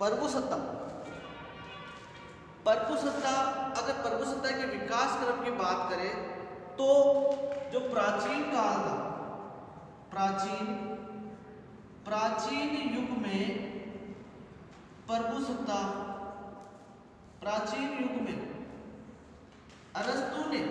प्रभुसत्ता। प्रभुसत्ता, अगर प्रभुसत्ता के विकास क्रम की बात करें तो जो प्राचीन काल था, प्राचीन युग में प्रभुसत्ता, प्राचीन युग में अरस्तु ने,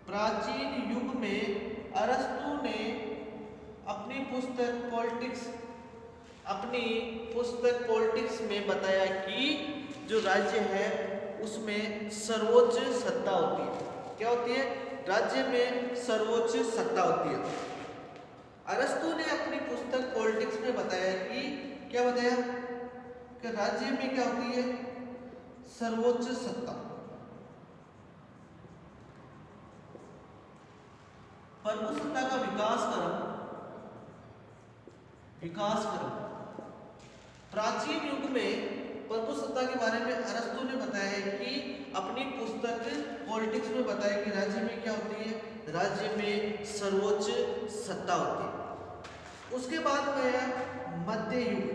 प्राचीन युग में अरस्तु ने अपनी पुस्तक पॉलिटिक्स में बताया कि जो राज्य है उसमें सर्वोच्च सत्ता होती है। क्या होती है? राज्य में सर्वोच्च सत्ता होती है। अरस्तु ने अपनी पुस्तक पॉलिटिक्स में बताया कि क्या बताया कि राज्य में क्या होती है? सर्वोच्च सत्ता। प्रभुसत्ता का विकास क्रम प्राचीन युग में प्रभुसत्ता के बारे में अरस्तु ने बताया है कि अपनी पुस्तक पॉलिटिक्स में बताया कि राज्य में क्या होती है? राज्य में सर्वोच्च सत्ता होती है। उसके बाद में आया मध्य युग।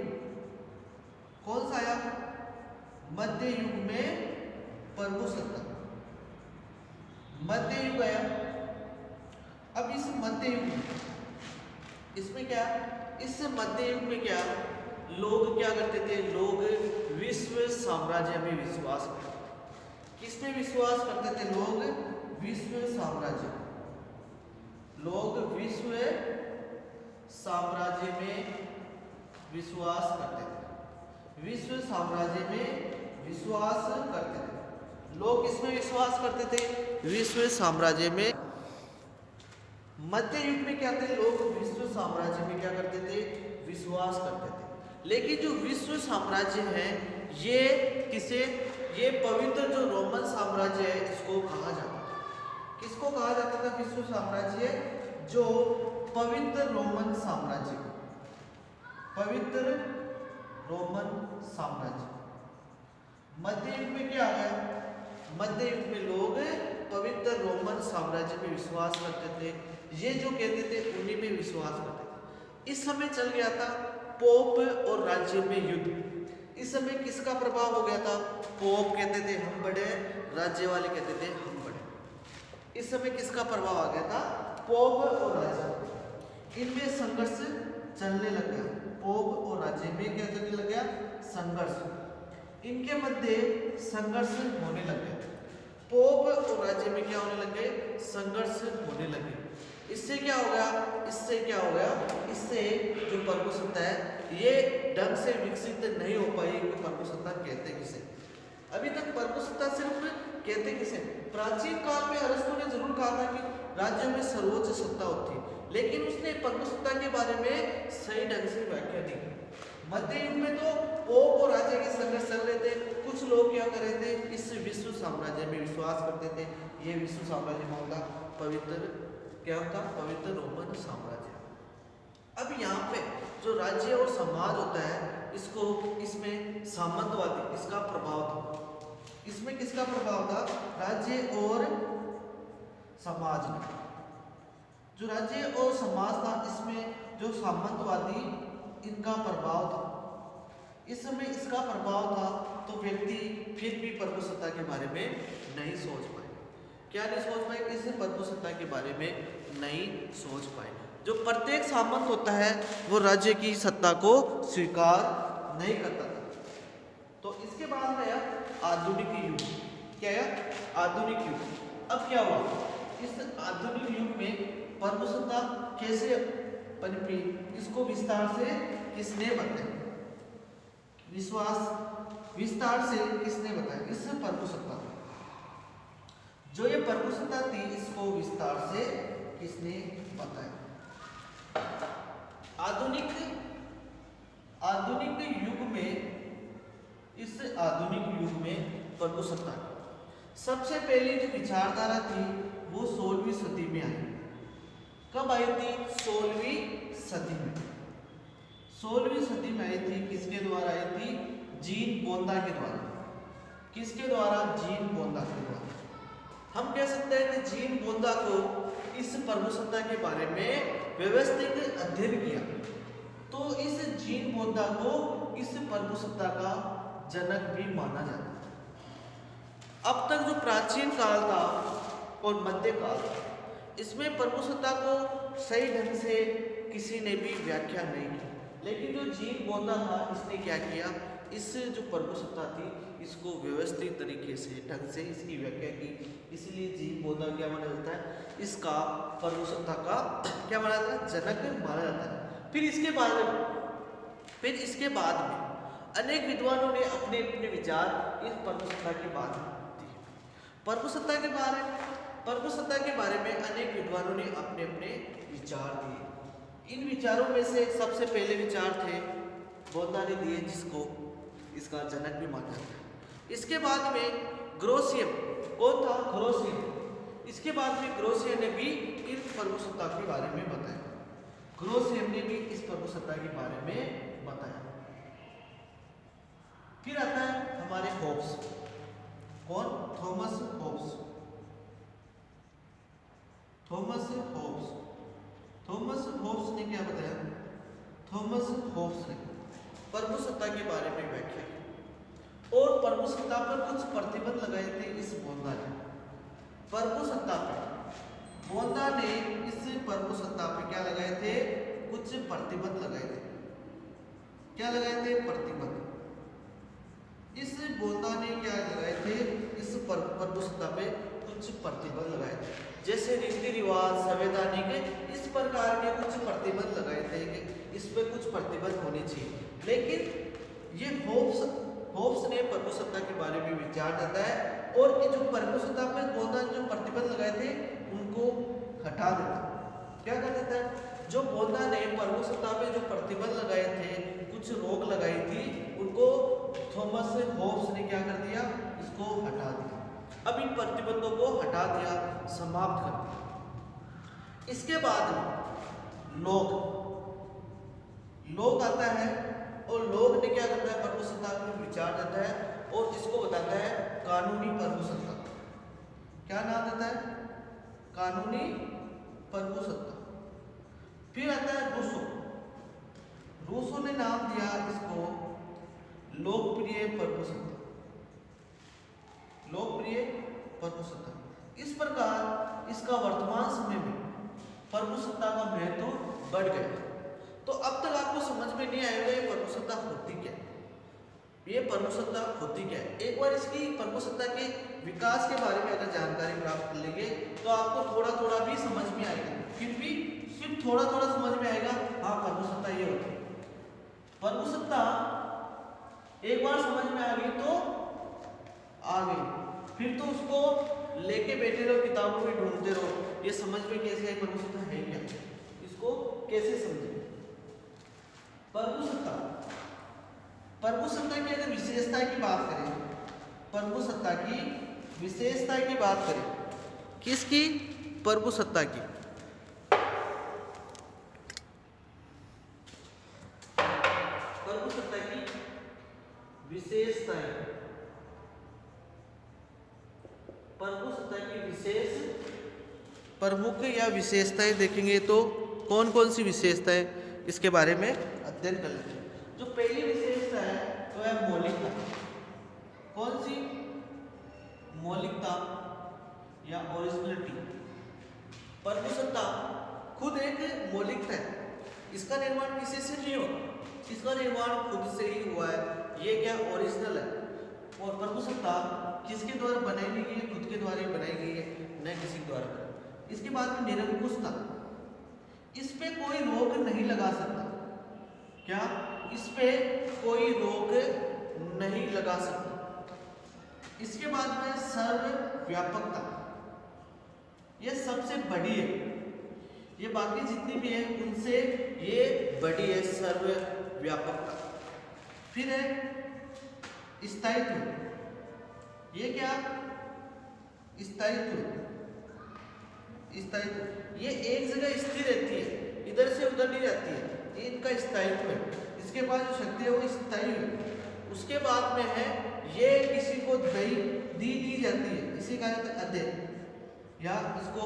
कौन सा आया? मध्य युग में प्रभुसत्ता, मध्य युग आया। अब इस मध्य युग में इसमें क्या, इस मध्य युग में क्या लोग क्या करते थे? लोग विश्व साम्राज्य में विश्वास करते। किसमें विश्वास करते थे लोग? विश्व साम्राज्य। लोग विश्व साम्राज्य में विश्वास करते थे। विश्व साम्राज्य में विश्वास करते थे लोग। किसमें विश्वास करते थे? विश्व साम्राज्य में। मध्य युग में क्या थे? लोग विश्व साम्राज्य में क्या करते थे? विश्वास करते थे। लेकिन जो विश्व साम्राज्य है ये पवित्र जो रोमन साम्राज्य है इसको कहा जाता है। किसको कहा जाता था? विश्व साम्राज्य, जो पवित्र रोमन साम्राज्य, पवित्र रोमन साम्राज्य। मध्य युग में क्या आ गया? मध्य युग में लोग पवित्र रोमन साम्राज्य में विश्वास करते थे। ये जो कहते थे उन्हीं में विश्वास करते थे। इस समय चल गया था पोप और राज्य में युद्ध। इस समय किसका प्रभाव हो गया था? पोप कहते थे हम बड़े, राज्य वाले कहते थे हम बड़े। इस समय किसका प्रभाव आ गया था? पोप और राज्य, इनमें संघर्ष चलने लग गया। पोप और राज्य में क्या चलने लग गया? संघर्ष। इनके मध्य संघर्ष होने लग गया। पोप और राज्य में क्या होने लग गए? संघर्ष होने लगे। इससे क्या हो गया? इससे जो प्रभुसत्ता है ये ढंग से विकसित नहीं हो पाई। प्रभुसत्ता कहते किसे? अभी तक प्रभुसत्ता सिर्फ कहते किसे? प्राचीन काल में अरस्तु ने जरूर कहा था कि राज्यों में सर्वोच्च सत्ता होती है, लेकिन उसने प्रभुसत्ता के बारे में सही ढंग से व्याख्या नहीं की। मध्य युग में तो पोप और राज्य के संघर्ष चल रहे थे। कुछ लोग क्या कर रहे थे? इस विश्व साम्राज्य में विश्वास करते थे। ये विश्व साम्राज्य में होता पवित्र, क्या होता? पवित्र रोमन साम्राज्य। अब यहाँ पे जो राज्य और समाज होता है इसमें सामंतवादी इसका प्रभाव था। इसमें किसका प्रभाव था? राज्य और समाज में। जो राज्य और समाज था इसमें जो सामंतवादी इनका प्रभाव था। इस समय इसका प्रभाव था तो व्यक्ति फिर भी प्रभुसत्ता के बारे में नहीं सोच पाए। क्या नहीं सोच पाए? इस प्रभुसत्ता के बारे में नहीं सोच पाए। जो प्रत्येक सामंत होता है वो राज्य की सत्ता को स्वीकार नहीं करता था। तो इसके बाद में आया आधुनिक युग। क्या है? आधुनिक युग। अब क्या हुआ? इस आधुनिक युग में प्रभुसत्ता कैसे पनपी, इसको विस्तार से किसने बताया? विस्तार से किसने बताया? इस प्रभुसत्ता, जो ये प्रभुसत्ता थी इसको विस्तार से किसने बताया? आधुनिक युग में, इस आधुनिक युग में प्रभुसत्ता सबसे पहली जो विचारधारा थी वो 16वीं सदी में आई। कब आई थी? 16वीं सदी में। 16वीं सदी में आई थी। किसके द्वारा आई थी? जीन बोंदा के द्वारा। किसके द्वारा? जीन बोंदा के द्वारा। हम कह सकते हैं कि जीन बोंदा को इस प्रभुसत्ता के बारे में व्यवस्थित अध्ययन किया। तो इस जीन बोंदा को इस प्रभुसत्ता का जनक भी माना जाता है। अब तक जो प्राचीन काल था और मध्य काल था, इसमें प्रभुसत्ता को सही ढंग से किसी ने भी व्याख्या नहीं की, लेकिन जो जीन बोधा था इसने क्या किया, इस जो प्रभुसत्ता थी इसको व्यवस्थित तरीके से ढंग से इसकी व्याख्या की। इसलिए जीन बोधा क्या माना जाता है, इसका प्रभुसत्ता का क्या माना जाता है, जनक माना जाता है। फिर इसके बाद में अनेक विद्वानों ने अपने अपने विचार इस प्रभुसत्ता के बाद दिए। प्रभुसत्ता के बारे में अनेक विद्वानों ने अपने अपने विचार दिए। इन विचारों में से सबसे पहले विचार थे बोधा ने दिए, जिसको इसका जनक भी माना जाता है। इसके बाद में ग्रोसियम, कौन था, ग्रोसियम। इसके बाद में ग्रोसियम ने भी इस प्रभुसत्ता के बारे में बताया। ग्रोसियम ने भी इस प्रभुसत्ता के बारे में बताया। फिर आता है हमारे होब्स। कौन, थॉमस होब्स। थॉमस होब्स ने क्या बताया, थॉमस होब्स ने प्रभुसत्ता के बारे में व्याख्या की और प्रभुसत्ता पर कुछ प्रतिबंध लगाए थे इस बोधा ने। प्रभुसत्ता पे बोधा ने इस प्रभुसत्ता पे क्या लगाए थे, कुछ प्रतिबंध लगाए थे। क्या लगाए थे, प्रतिबंध। इस बोधा ने क्या लगाए थे, इस प्रभुसत्ता पे कुछ प्रतिबंध लगाए थे, जैसे रीति रिवाज, संवैधानिक, इस प्रकार के कुछ प्रतिबंध लगाए थे कि इस पे कुछ प्रतिबंध होने चाहिए। लेकिन ये होब्स ने प्रभुसत्ता के बारे में विचार देता है और ये जो प्रभुसत्ता पे बोधा ने जो प्रतिबंध लगाए थे उनको हटा देता है। क्या कर देता है, जो बोधा ने प्रभुसत्ता पे जो प्रतिबंध लगाए थे, कुछ रोक लगाई थी, उनको थॉमस होब्स ने क्या कर दिया, इसको हटा दिया। अब इन प्रतिबंधों को हटा दिया, समाप्त कर दिया। इसके बाद लोग आता है और लोग ने क्या करता है, प्रभुसत्ता पर विचार देता है और इसको बताता है कानूनी प्रभुसत्ता। क्या नाम देता है, कानूनी प्रभुसत्ता। फिर आता है रूसो ने नाम दिया इसको लोकप्रिय प्रभुसत्ता। इस प्रकार इसका वर्तमान समय में प्रभुसत्ता का महत्व बढ़ गया। तो अब तक आपको समझ में नहीं आएगा ये प्रभुसत्ता होती क्या है, ये प्रभुसत्ता होती क्या है। एक बार इसकी प्रभुसत्ता के विकास के बारे में अगर जानकारी प्राप्त कर लेंगे तो आपको थोड़ा थोड़ा भी समझ में आएगा, फिर भी सिर्फ थोड़ा थोड़ा समझ में आएगा, हाँ प्रभुसत्ता ये होती है। प्रभुसत्ता एक बार समझ में आ गई तो आ गई, फिर तो उसको लेके बैठे रहो, किताबों में ढूंढते रहो, ये समझ में कैसे है प्रभुसत्ता है क्या, इसको कैसे समझे। प्रभुसत्ता की अगर विशेषता की बात करें, प्रभुसत्ता की विशेषता की बात करें, किसकी, प्रभुसत्ता की। प्रभुसत्ता की विशेषताएं, प्रभुसत्ता की विशेष प्रमुख या विशेषताएं देखेंगे तो कौन कौन सी विशेषताएं, इसके बारे में अध्ययन कर लेते हैं। जो पहली विशेषता है तो है मौलिकता। कौन सी, मौलिकता या ओरिजिनलिटी। प्रभुसत्ता खुद एक मौलिकता है, इसका निर्माण किसी से नहीं हुआ, इसका निर्माण खुद से ही हुआ है, ये क्या ओरिजिनल है। और प्रभुसत्ता किसके द्वारा बनाई गई है, खुद के द्वारा ही बनाई गई है, न किसी के द्वारा। इसके बाद में निरंकुशता, इस पे कोई रोक नहीं लगा सकता। क्या, इस पे कोई रोक नहीं लगा सकता। इसके बाद में सर्वव्यापकता, ये सबसे बड़ी है, ये बाकी जितनी भी है उनसे ये बड़ी है, सर्वव्यापकता। फिर है स्थायित्व, ये क्या, स्थायित्व, ये एक जगह स्थिर रहती है, इधर से उधर नहीं जाती है, ये इनका स्थायित्व है। इसके बाद जो शक्ति है वो स्थायी है। उसके बाद में है ये किसी को दी जाती है, इसी का अध्ययन या इसको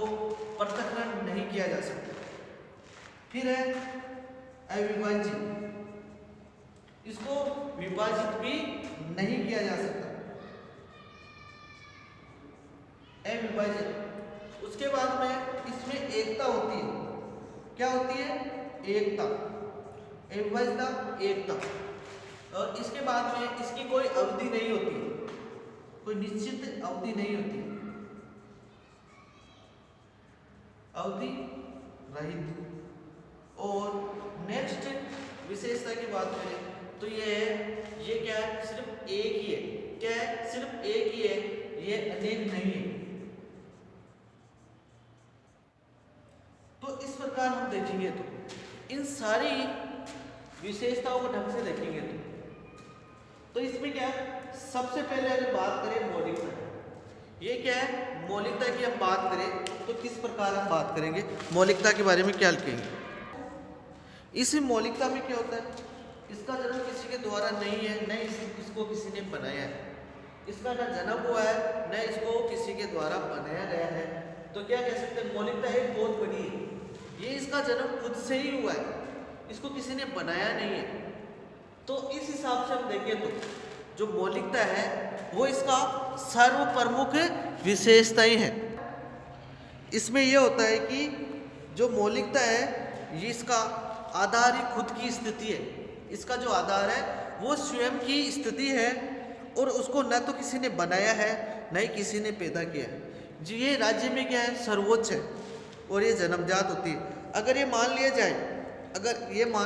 पृथक्करण नहीं किया जा सकता। फिर है अविभाज्य, इसको विभाजित भी नहीं किया जा सकता, अविभाजित। उसके बाद में इसमें एकता होती है, क्या होती है? एकता, अविभाज्यता, एकता। और इसके बाद में इसकी कोई अवधि नहीं होती, कोई निश्चित अवधि नहीं होती, अवधि रहित। और नेक्स्ट विशेषता की बात करें तो ये क्या है? सिर्फ एक ही है। क्या है? सिर्फ एक ही है, ये अनेक नहीं है। तो इस प्रकार हम देखेंगे तो इन सारी विशेषताओं को ढंग से देखेंगे तो इसमें क्या है? सबसे पहले अगर बात करें मौलिकता, ये क्या है? मौलिकता की हम बात करें तो किस प्रकार हम बात करेंगे, मौलिकता के बारे में क्या लिखेंगे? इस मौलिकता में क्या होता है? इसका जन्म किसी के द्वारा नहीं है, न इसको किसी ने बनाया है। इसका न जन्म हुआ है, न इसको किसी के द्वारा बनाया गया है। तो क्या कह सकते हैं? मौलिकता एक बहुत बड़ी है, ये इसका जन्म खुद से ही हुआ है, इसको किसी ने बनाया नहीं है। तो इस हिसाब से हम देखें तो जो मौलिकता है वो इसका सर्वप्रमुख विशेषताएं हैं। इसमें यह होता है कि जो मौलिकता है ये इसका आधार ही खुद की स्थिति है। इसका जो आधार है वो स्वयं की स्थिति है और उसको न तो किसी ने बनाया है न ही किसी ने पैदा किया है। जी ये राज्य में क्या है? सर्वोच्च है और ये जन्मजात होती है। अगर ये मान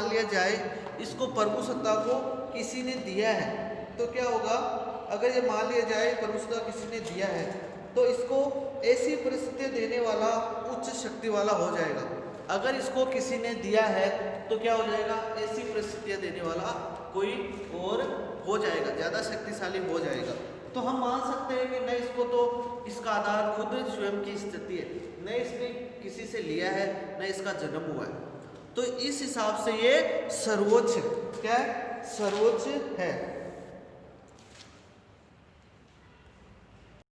लिया जाए इसको प्रभु सत्ता को किसी ने दिया है तो क्या होगा? अगर ये मान लिया जाए प्रभु सत्ता किसी ने दिया है तो इसको ऐसी परिस्थितियाँ देने वाला उच्च शक्ति वाला हो जाएगा। अगर इसको किसी ने दिया है तो क्या हो जाएगा? ऐसी परिस्थितियाँ देने वाला कोई और हो जाएगा, ज़्यादा शक्तिशाली हो जाएगा। तो हम मान सकते हैं कि न इसको तो इसका आधार खुद स्वयं की स्थिति है, न इसने किसी से लिया है, न इसका जन्म हुआ है। तो इस हिसाब से ये सर्वोच्च है। क्या है? सर्वोच्च है।